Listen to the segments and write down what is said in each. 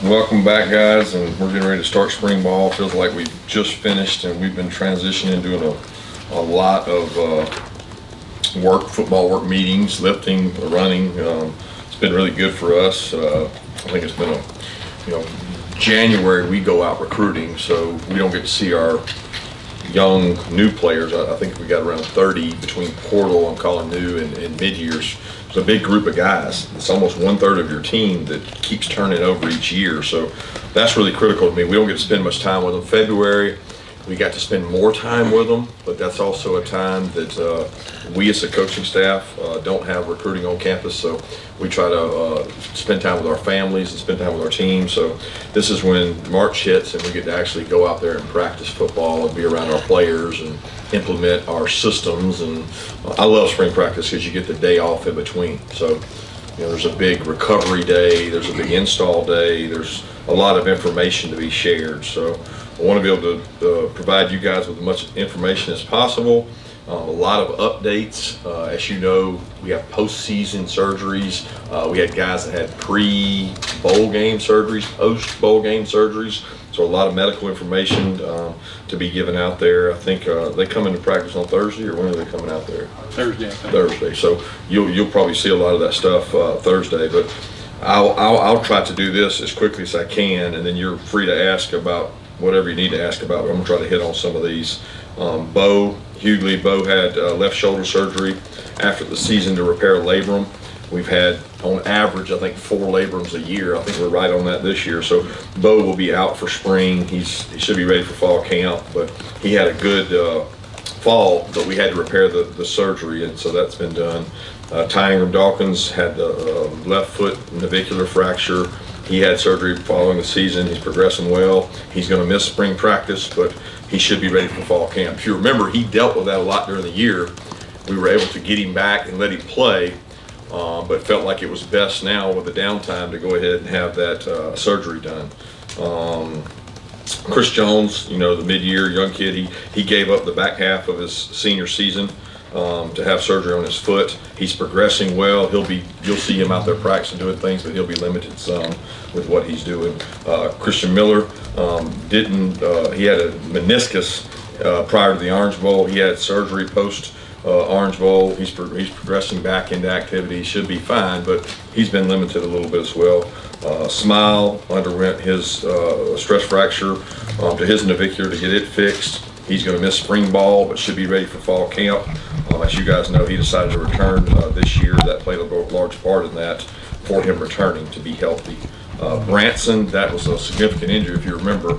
Welcome back, guys, and we're getting ready to start spring ball. Feels like we've just finished, and we've been transitioning, doing a lot of football work meetings, lifting, running. It's been really good for us. I think it's been January we go out recruiting, so we don't get to see our young new players. I think we got around 30 between portal, I'm calling new, and mid-years. It's a big group of guys. It's almost 1/3 of your team that keeps turning over each year. So that's really critical to me. We don't get to spend much time with them. February, we got to spend more time with them, but that's also a time that we as a coaching staff don't have recruiting on campus. So we try to spend time with our families and spend time with our team. So this is when March hits and we get to actually go out there and practice football and be around our players and implement our systems. And I love spring practice because you get the day off in between. So there's a big recovery day, there's a big install day, there's a lot of information to be shared. So I want to be able to provide you guys with as much information as possible. A lot of updates. As you know, we have postseason surgeries. We had guys that had pre-bowl game surgeries, post-bowl game surgeries. So a lot of medical information to be given out there. I think they come into practice on Thursday, or when are they coming out there? Thursday. Thursday. So you'll probably see a lot of that stuff Thursday. But I'll try to do this as quickly as I can, and then you're free to ask about whatever you need to ask about. I'm gonna try to hit on some of these. Bo had left shoulder surgery after the season to repair a labrum. We've had, on average, I think 4 labrums a year. I think we're right on that this year. So Bo will be out for spring. He should be ready for fall camp, but he had a good fall, but we had to repair the surgery, and so that's been done. Ty Dawkins had the left foot navicular fracture. He had surgery following the season. He's progressing well. He's going to miss spring practice, but he should be ready for fall camp. If you remember, he dealt with that a lot during the year. We were able to get him back and let him play, but felt like it was best now with the downtime to go ahead and have that surgery done. Chris Jones, the mid-year young kid, he gave up the back half of his senior season to have surgery on his foot. He's progressing well. You'll see him out there practicing, doing things, but he'll be limited some with what he's doing. Christian Miller he had a meniscus prior to the Orange Bowl. He had surgery post Orange Bowl. He's progressing back into activity. He should be fine, but he's been limited a little bit as well. Smile underwent his stress fracture to his navicular to get it fixed. He's going to miss spring ball, but should be ready for fall camp. As you guys know, he decided to return this year. That played a large part in that for him returning to be healthy. Branson, that was a significant injury, if you remember.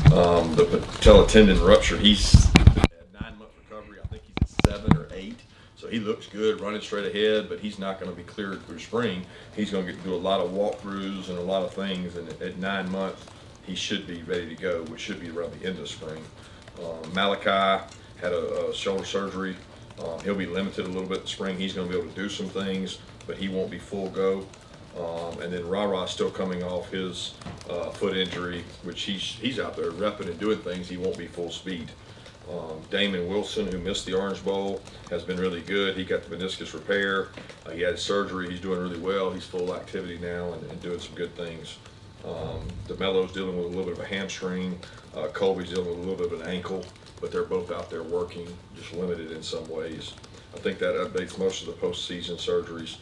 The patella tendon rupture. He's had 9-month recovery. I think he's at 7 or 8. So he looks good, running straight ahead, but he's not going to be cleared through spring. He's going to get to do a lot of walkthroughs and a lot of things, and at 9 months, he should be ready to go, which should be around the end of spring. Malachi had a shoulder surgery. He'll be limited a little bit in spring. He's going to be able to do some things, but he won't be full go. And then Ra still coming off his foot injury, which he's out there repping and doing things. He won't be full speed. Damon Wilson, who missed the Orange Bowl, has been really good. He got the meniscus repair. He had surgery. He's doing really well. He's full activity now and doing some good things. DeMello's dealing with a little bit of a hamstring. Colby's dealing with a little bit of an ankle, but they're both out there working, just limited in some ways. I think that updates most of the postseason surgeries.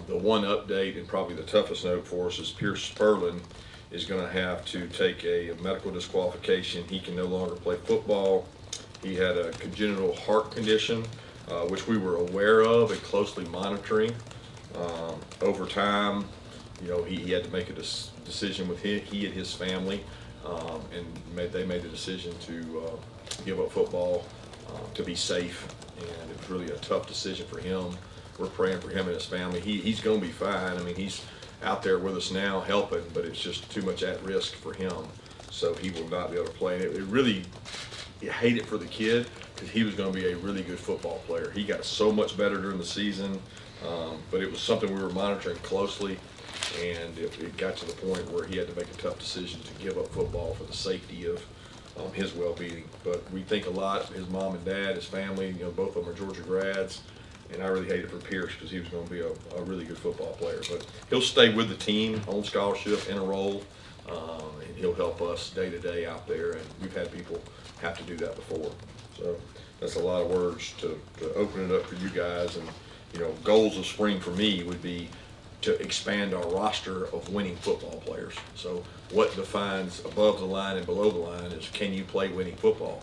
The one update, and probably the toughest note for us, is Pierce Spurlin is going to have to take a medical disqualification. He can no longer play football. He had a congenital heart condition, which we were aware of and closely monitoring. Over time, he had to make a decision with he and his family, and they made the decision to give up football to be safe, and it's really a tough decision for him. We're praying for him and his family. He's going to be fine. I mean, he's out there with us now helping, but it's just too much at risk for him, so he will not be able to play. And it really, you hate it for the kid because he was going to be a really good football player. He got so much better during the season, but it was something we were monitoring closely, and it got to the point where he had to make a tough decision to give up football for the safety of his well-being. But we think a lot. His mom and dad, his family, both of them are Georgia grads. And I really hate it for Pierce because he was going to be a really good football player. But he'll stay with the team on scholarship in a role. he'll help us day to day out there, and we've had people have to do that before. So that's a lot of words to open it up for you guys. And goals of spring for me would be to expand our roster of winning football players. So what defines above the line and below the line is, can you play winning football?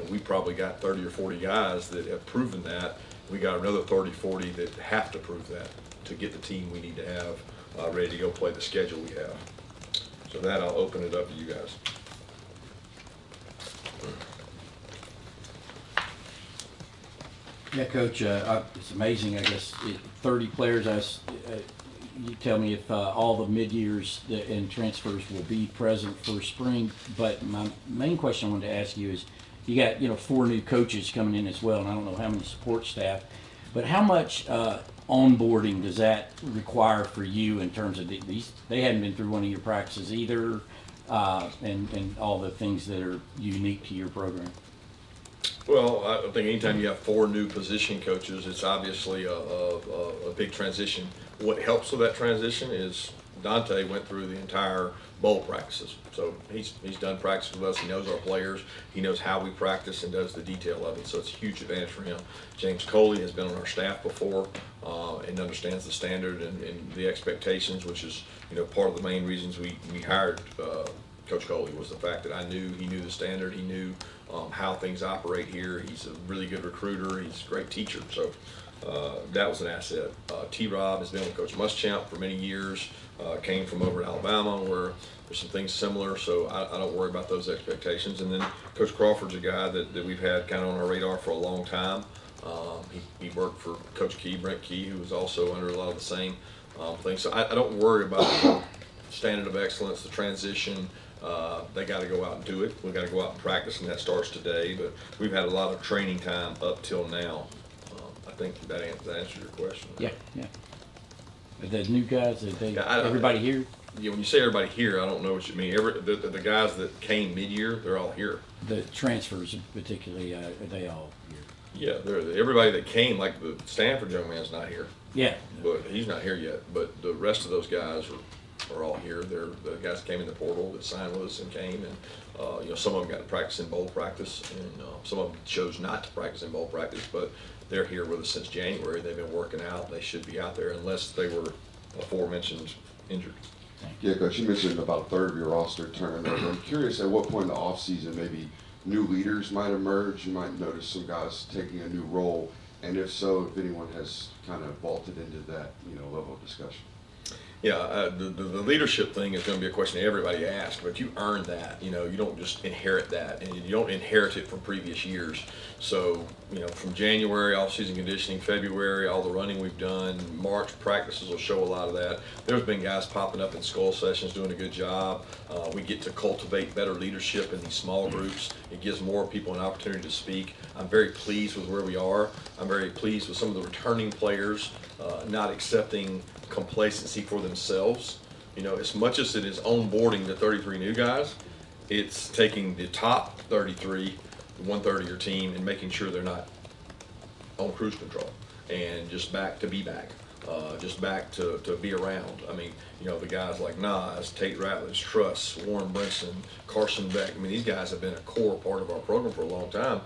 We probably got 30 or 40 guys that have proven that. We got another 30, 40 that have to prove that to get the team we need to have ready to go play the schedule we have. So that, I'll open it up to you guys. Yeah, Coach, it's amazing. I guess 30 players. You tell me if all the mid-years and transfers will be present for spring. But my main question I wanted to ask you is, you got 4 new coaches coming in as well, and I don't know how many support staff. But how much onboarding does that require for you in terms of these? They hadn't been through one of your practices either, and all the things that are unique to your program. Well, I think anytime you have 4 new position coaches, it's obviously a big transition. What helps with that transition is Dante went through the entire bowl practices. So he's done practice with us. He knows our players. He knows how we practice and does the detail of it. So it's a huge advantage for him. James Coley has been on our staff before and understands the standard and the expectations, which is part of the main reasons we hired Coach Coley, was the fact that he knew the standard. He knew how things operate here. He's a really good recruiter. He's a great teacher. So that was an asset. T-Rob has been with Coach Muschamp for many years. Came from over in Alabama, where there's some things similar. So I don't worry about those expectations. And then Coach Crawford's a guy that we've had kind of on our radar for a long time. He worked for Coach Brent Key, who was also under a lot of the same things. So I don't worry about the standard of excellence, the transition. They got to go out and do it. We've got to go out and practice, and that starts today. But we've had a lot of training time up till now. I think that answers your question. Yeah. The new guys, everybody here? Yeah, when you say everybody here, I don't know what you mean. The guys that came mid-year, they're all here. The transfers particularly, are they all here? Yeah, everybody that came, like the Stanford young man's not here. Yeah. But he's not here yet. But the rest of those guys are all here. They're the guys that came in the portal that signed with us and came, and some of them got to practice in bowl practice, and some of them chose not to practice in bowl practice, but they're here with us since January. They've been working out. They should be out there unless they were aforementioned injured. Yeah, Coach, you mentioned about a third of your roster turning over. I'm curious at what point in the offseason maybe new leaders might emerge. You might notice some guys taking a new role, and if so, if anyone has kind of vaulted into that level of discussion. Yeah, the leadership thing is going to be a question everybody asks, but you earn that. You don't just inherit that, and you don't inherit it from previous years. So, from January, off-season conditioning, February, all the running we've done, March practices will show a lot of that. There's been guys popping up in skull sessions doing a good job. We get to cultivate better leadership in these small groups. It gives more people an opportunity to speak. I'm very pleased with where we are. I'm very pleased with some of the returning players not accepting complacency for themselves. As much as it is onboarding the 33 new guys, it's taking the top 33, one-third of your team, and making sure they're not on cruise control and just back to be back, just back to be around. I mean, the guys like Nas, Tate Ratledge, Truss, Warren Brinson, Carson Beck. I mean, these guys have been a core part of our program for a long time.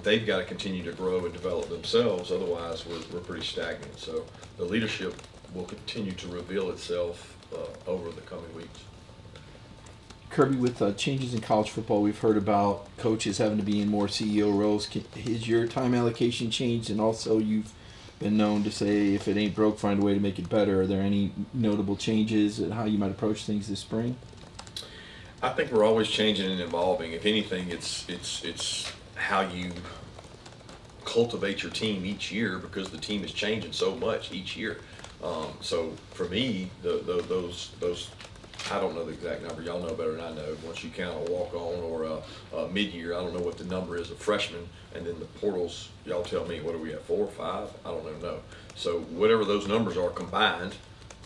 They've got to continue to grow and develop themselves. Otherwise, we're pretty stagnant. So the leadership will continue to reveal itself over the coming weeks. Kirby, with changes in college football, we've heard about coaches having to be in more CEO roles. Has your time allocation changed? And also, you've been known to say, if it ain't broke, find a way to make it better. Are there any notable changes in how you might approach things this spring? I think we're always changing and evolving. If anything, it's how you cultivate your team each year, because the team is changing so much each year. So for me, those I don't know the exact number. Y'all know better than I know. Once you count a walk-on or a mid-year, I don't know what the number is of freshmen. And then the portals, y'all tell me, what are we at, 4 or 5? I don't even know. So whatever those numbers are combined,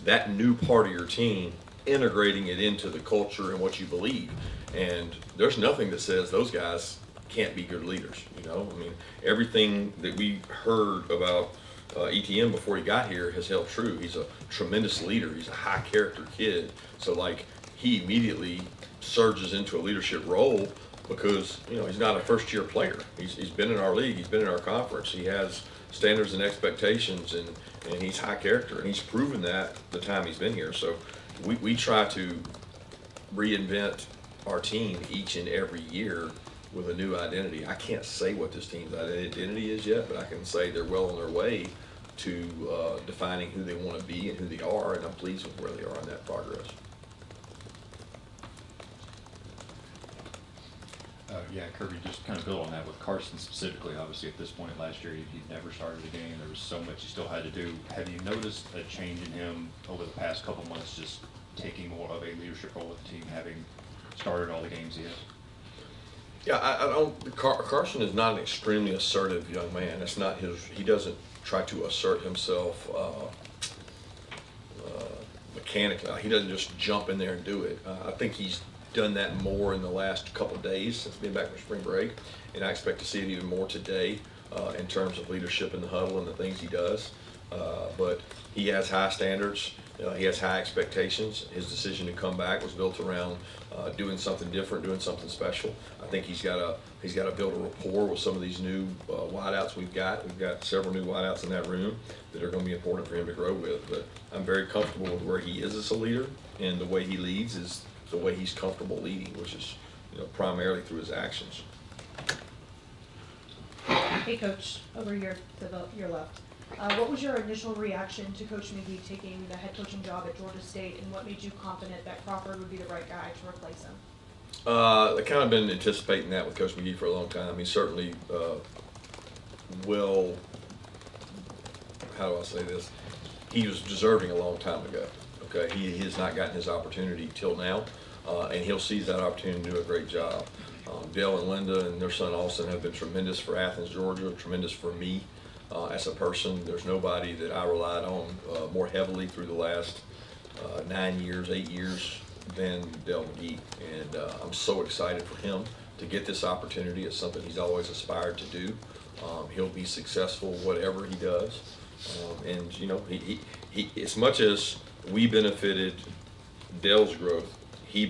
that new part of your team, integrating it into the culture and what you believe. And there's nothing that says those guys can't be good leaders. I mean, everything that we heard about ETN before he got here has held true. He's a tremendous leader. He's a high character kid. So he immediately surges into a leadership role because, he's not a first-year player. He's been in our league. He's been in our conference. He has standards and expectations, and he's high character, and he's proven that the time he's been here. So we try to reinvent our team each and every year with a new identity. I can't say what this team's identity is yet, but I can say they're well on their way to defining who they want to be and who they are, and I'm pleased with where they are in that progress. Yeah, Kirby, just kind of build on that with Carson specifically. Obviously, at this point last year, he'd never started a game. There was so much he still had to do. Have you noticed a change in him over the past couple months, just taking more of a leadership role with the team, having started all the games he has? Yeah, I don't. Carson is not an extremely assertive young man. That's not his. He doesn't try to assert himself mechanically. He doesn't just jump in there and do it. I think he's done that more in the last couple of days since being back from spring break, and I expect to see it even more today in terms of leadership in the huddle and the things he does. But he has high standards. He has high expectations. His decision to come back was built around doing something different, doing something special. I think he's got to build a rapport with some of these new wideouts we've got. We've got several new wideouts in that room that are going to be important for him to grow with. But I'm very comfortable with where he is as a leader, and the way he leads is the way he's comfortable leading, which is primarily through his actions. Hey, Coach, over here to your left. What was your initial reaction to Coach McGee taking the head coaching job at Georgia State, and what made you confident that Crawford would be the right guy to replace him? I've kind of been anticipating that with Coach McGee for a long time. He certainly will, how do I say this? He was deserving a long time ago. Okay, he has not gotten his opportunity till now, and he'll seize that opportunity to do a great job. Dale and Linda and their son Austin have been tremendous for Athens, Georgia, tremendous for me as a person. There's nobody that I relied on more heavily through the last 9 years, 8 years than Dale McGee, and I'm so excited for him to get this opportunity. It's something he's always aspired to do. He'll be successful whatever he does, and he as much as we benefited Dale's growth, he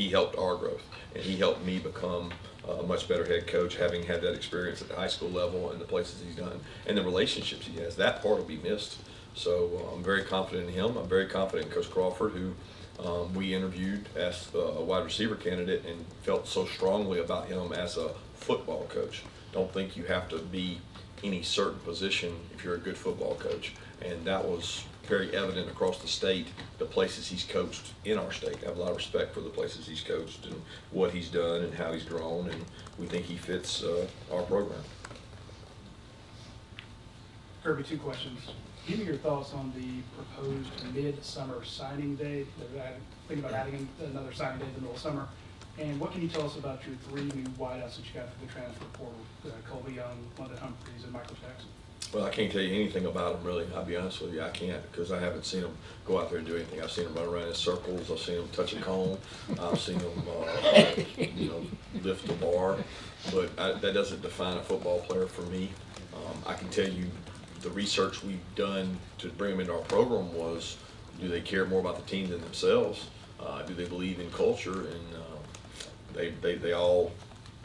helped our growth, and he helped me become a much better head coach, having had that experience at the high school level and the places he's done and the relationships he has. That part will be missed. So I'm very confident in him. I'm very confident in Coach Crawford, who we interviewed as a wide receiver candidate and felt so strongly about him as a football coach. Don't think you have to be any certain position if you're a good football coach, and that was very evident across the state, the places he's coached in our state. I have a lot of respect for the places he's coached and what he's done and how he's grown, and we think he fits our program. Kirby, 2 questions. Give me your thoughts on the proposed mid-summer signing date. They're thinking about adding another signing date in the middle of summer. And what can you tell us about your 3 new wideouts that you got through the transfer portal? Colby Young, London Humphreys, and Michael Jackson. Well, I can't tell you anything about them, really. I'll be honest with you, I can't, because I haven't seen them go out there and do anything. I've seen them run around in circles. I've seen them touch a cone. I've seen them, lift the bar. But that doesn't define a football player for me. I can tell you the research we've done to bring them into our program was, do they care more about the team than themselves? Do they believe in culture? And they all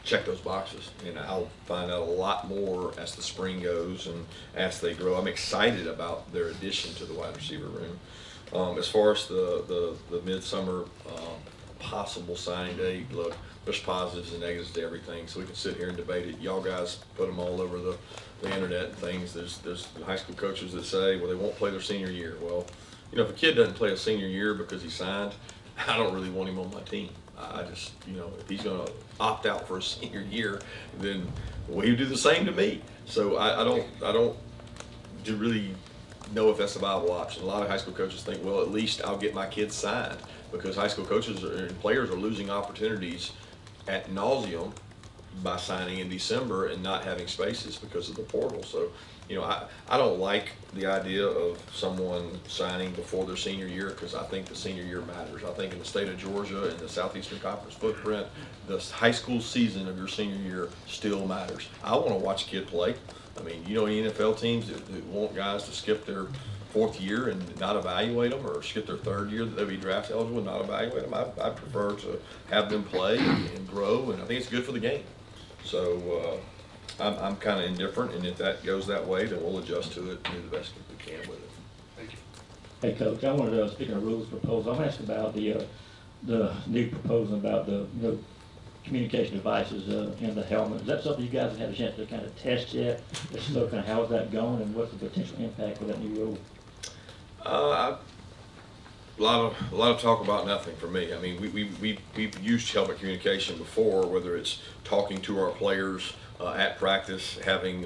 check those boxes, and I'll find out a lot more as the spring goes and as they grow. I'm excited about their addition to the wide receiver room. As far as the midsummer possible signing date, look, there's positives and negatives to everything, so we can sit here and debate it. Y'all guys put them all over the internet and things. There's high school coaches that say, well, they won't play their senior year. Well, if a kid doesn't play a senior year because he signed, I don't really want him on my team. I just, if he's going to opt out for a senior year, then well, he would do the same to me. So I don't really know if that's a viable option. A lot of high school coaches think, well, at least I'll get my kids signed, because high school coaches and players are losing opportunities ad nauseum by signing in December and not having spaces because of the portal. So, I don't like the idea of someone signing before their senior year, because I think the senior year matters. I think in the state of Georgia and the Southeastern Conference footprint, the high school season of your senior year still matters. I want to watch a kid play. I mean, NFL teams that want guys to skip their fourth year and not evaluate them, or skip their third year that they'll be draft eligible and not evaluate them. I prefer to have them play and grow, and I think it's good for the game. So I'm kind of indifferent, and if that goes that way, then we'll adjust to it and do the best we can with it. Thank you. Hey, Coach, I wanted to, speaking of rules proposal, I want to ask about the new proposal about the, communication devices in the helmet. Is that something you guys have had a chance to kind of test yet? If so, kind of how is that going, and what's the potential impact of that new rule? A lot of talk about nothing for me. I mean, we've used helmet communication before, whether it's talking to our players at practice, having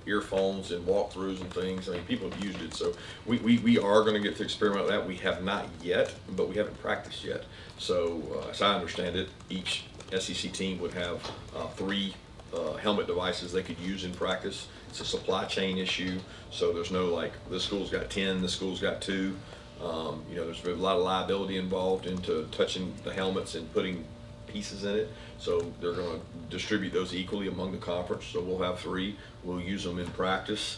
earphones and walkthroughs and things. I mean, people have used it, so we are going to get to experiment with that. We have not yet, but we haven't practiced yet. So as I understand it, each SEC team would have 3 helmet devices they could use in practice. It's a supply chain issue, so there's no like this school's got 10, this school's got 2. There's a lot of liability involved into touching the helmets and putting pieces in it. So they're going to distribute those equally among the conference. So we'll have 3. We'll use them in practice.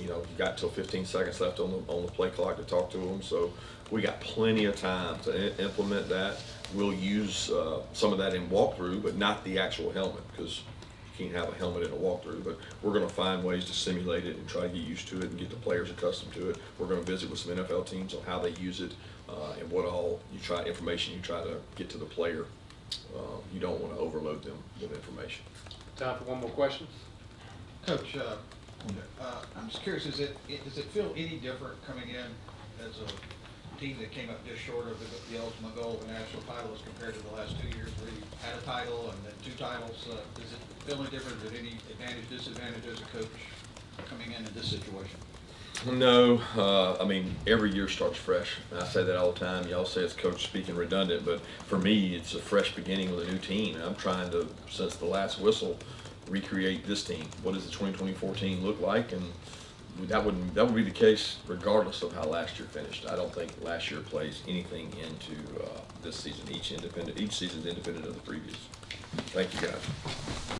You've got till 15 seconds left on the play clock to talk to them. So we got plenty of time to implement that. We'll use some of that in walkthrough, but not the actual helmet, because you can't have a helmet in a walkthrough. But we're going to find ways to simulate it and try to get used to it and get the players accustomed to it. We're going to visit with some NFL teams on how they use it and what all information you try to get to the player. You don't want to overload them with information. Time for one more question. Coach, I'm just curious, does it feel any different coming in as a team that came up just short of the ultimate goal of a national title as compared to the last 2 years where you had a title and then 2 titles? Does it feel any different? Is there any advantage, disadvantage as a coach coming in this situation? No, I mean, every year starts fresh. And I say that all the time. Y'all say it's coach speaking redundant, but for me, it's a fresh beginning with a new team. And I'm trying to, since the last whistle, recreate this team. What does the 2024 team look like? And that would be the case regardless of how last year finished. I don't think last year plays anything into this season. Each season's independent of the previous. Thank you, guys.